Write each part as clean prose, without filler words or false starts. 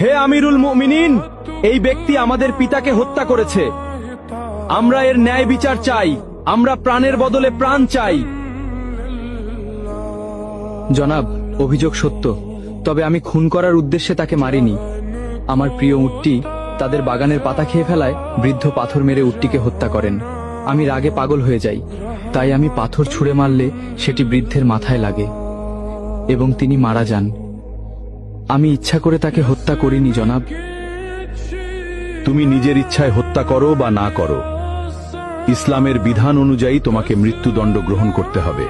হে আমিরুল মুমিনিন, এই ব্যক্তি আমাদের পিতাকে হত্যা করেছে। আমরা এর ন্যায় বিচার চাই। আমরা প্রাণের বদলে প্রাণ চাই। জনাব, অভিযোগ সত্য, তবে আমি খুন করার উদ্দেশ্যে তাকে মারিনি। আমার প্রিয় উটটি তাদের বাগানের পাতা খেয়ে ফেলায় বৃদ্ধ পাথর মেরে উটটিকে হত্যা করেন। আমি রাগে পাগল হয়ে যাই, তাই আমি পাথর ছুঁড়ে মারলে সেটি বৃদ্ধের মাথায় লাগে এবং তিনি মারা যান। আমি ইচ্ছা করে তাকে হত্যা করিনি জনাব। তুমি নিজের ইচ্ছায় হত্যা করো বা না করো, ইসলামের বিধান অনুযায়ী তোমাকে মৃত্যুদণ্ড গ্রহণ করতে হবে।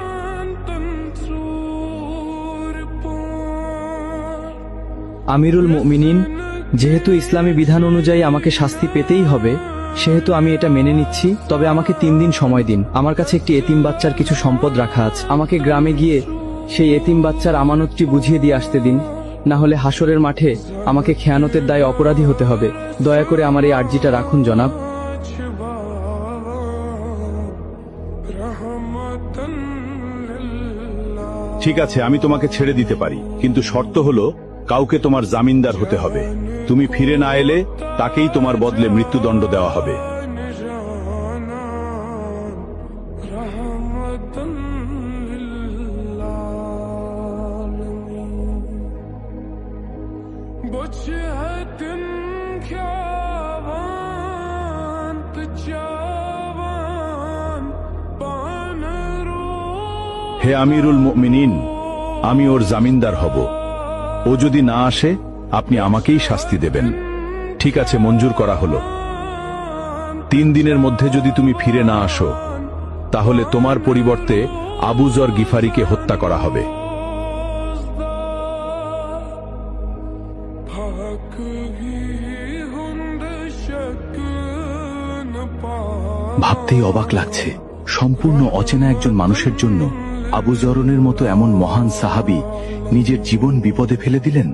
আমিরুল মুমিনিন, যেহেতু ইসলামী বিধান অনুযায়ী আমাকে শাস্তি পেতেই হবে, সেহেতু আমি এটা মেনে নিচ্ছি। তবে আমাকে 3 দিন সময় দিন। আমার কাছে একটি এতিম বাচ্চার কিছু সম্পদ রাখা আছে। আমাকে গ্রামে গিয়ে সেই এতিম বাচ্চার আমানতটি বুঝিয়ে দিয়ে আসতে দিন, না হলে হাসরের মাঠে আমাকে খেয়ানতের দায়ে অপরাধী হতে হবে। দয়া করে আমার এই আর্জিটা রাখুন জনাব। ঠিক আছে, আমি তোমাকে ছেড়ে দিতে পারি, কিন্তু শর্ত হলো কাউকে তোমার জামিনদার হতে হবে। তুমি ফিরে না এলে তাকেই তোমার বদলে মৃত্যুদণ্ড দেওয়া হবে। হে আমিরুল মুমিনিন, আমি ওর জামিনদার হব। ও যদি না আসে আপনি আমাকেই শাস্তি দেবেন। ঠিক আছে, মঞ্জুর করা হলো। 3 দিনের মধ্যে যদি তুমি ফিরে না আসো, তাহলে তোমার পরিবর্তে আবু যর গিফারিকে হত্যা করা হবে। ভাবতেই অবাক লাগছে, সম্পূর্ণ অচেনা একজন মানুষের জন্য আবু যরনের মতো এমন মহান সাহাবী নিজের জীবন বিপদে ফেলে দিলেন।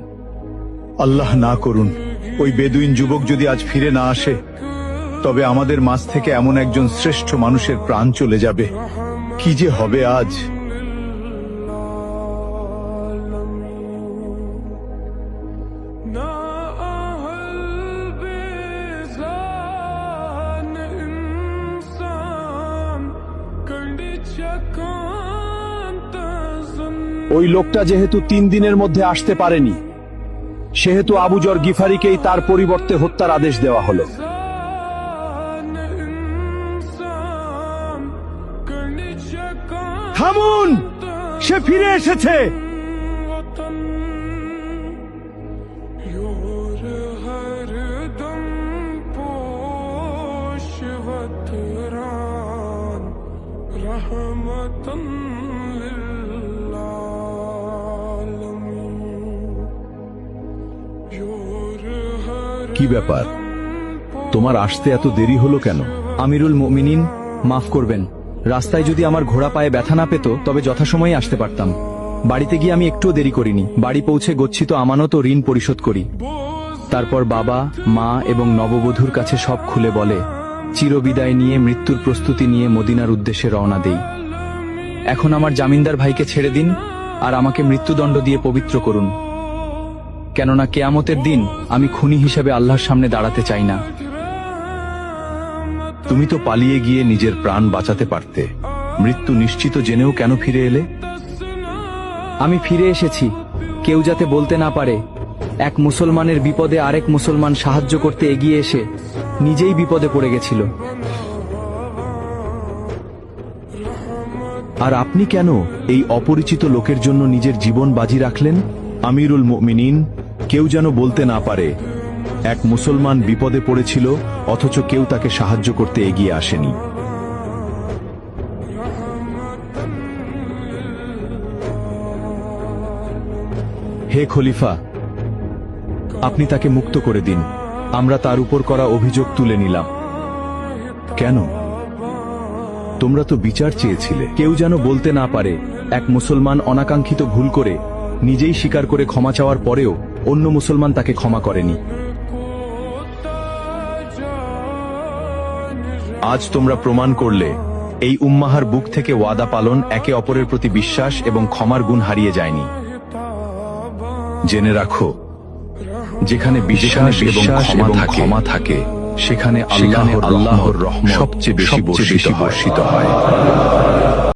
আল্লাহ না করুন ওই বেদুইন যুবক যদি আজ ফিরে না আসে, তবে আমাদের মাঝ থেকে এমন একজন শ্রেষ্ঠ মানুষের প্রাণ চলে যাবে। কি যে হবে আজ। ওই লোকটা যেহেতু 3 দিনের মধ্যে আসতে পারেনি, সেহেতু আবু যর গিফারিকেই তার পরিবর্তে হত্যার আদেশ দেওয়া হলো। থামুন, সে ফিরে এসেছে। কি ব্যাপার, তোমার আসতে এত দেরি হলো কেন? আমিরুল মুমিনিন, মাফ করবেন। রাস্তায় যদি আমার ঘোড়া পায়ে ব্যথা না পেত তবে যথাসময়ে আসতে পারতাম। বাড়িতে গিয়ে আমি একটুও দেরি করিনি। বাড়ি পৌঁছে গচ্ছিত আমানত ও ঋণ পরিশোধ করি। তারপর বাবা, মা এবং নববধূর কাছে সব খুলে বলে চিরবিদায় নিয়ে মৃত্যুর প্রস্তুতি নিয়ে মদিনার উদ্দেশ্যে রওনা দেই। এখন আমার জামিনদার ভাইকে ছেড়ে দিন আর আমাকে মৃত্যুদণ্ড দিয়ে পবিত্র করুন, কেননা কেয়ামতের দিন আমি খুনি হিসেবে আল্লাহর সামনে দাঁড়াতে চাই না। তুমি তো পালিয়ে গিয়ে নিজের প্রাণ বাঁচাতে পারতে। মৃত্যু নিশ্চিত জেনেও কেন ফিরে এলে? আমি ফিরে এসেছি কেউ যাতে বলতে না পারে এক মুসলমানের বিপদে আরেক মুসলমান সাহায্য করতে এগিয়ে এসে নিজেই বিপদে পড়ে গেছিল। আর আপনি কেন এই অপরিচিত লোকের জন্য নিজের জীবন বাজি রাখলেন? আমিরুল মুমিনিন, কেউ যেন বলতে না পারে এক মুসলমান বিপদে পড়েছিল অথচ কেউ তাকে সাহায্য করতে এগিয়ে আসেনি। হে খলিফা, আপনি তাকে মুক্ত করে দিন। আমরা তার উপর করা অভিযোগ তুলে নিলাম। কেন? তোমরা তো বিচার চেয়েছিলে। কেউ যেন বলতে না পারে এক মুসলমান অনাকাঙ্ক্ষিত ভুল করে নিজেই স্বীকার করে ক্ষমা চাওয়ার পরেও অন্য মুসলমান তাকে ক্ষমা করেনি। আজ তোমরা প্রমাণ করলে এই উম্মাহার বুক থেকে ওয়াদা পালন একে অপরের প্রতি বিশ্বাস এবং ক্ষমার গুণ হারিয়ে যায়নি। জেনে রাখো, যেখানে বিশ্বাস এবং ক্ষমা থাকে সেখানে আল্লাহর রহমত সবচেয়ে বেশি বর্ষিত হয়।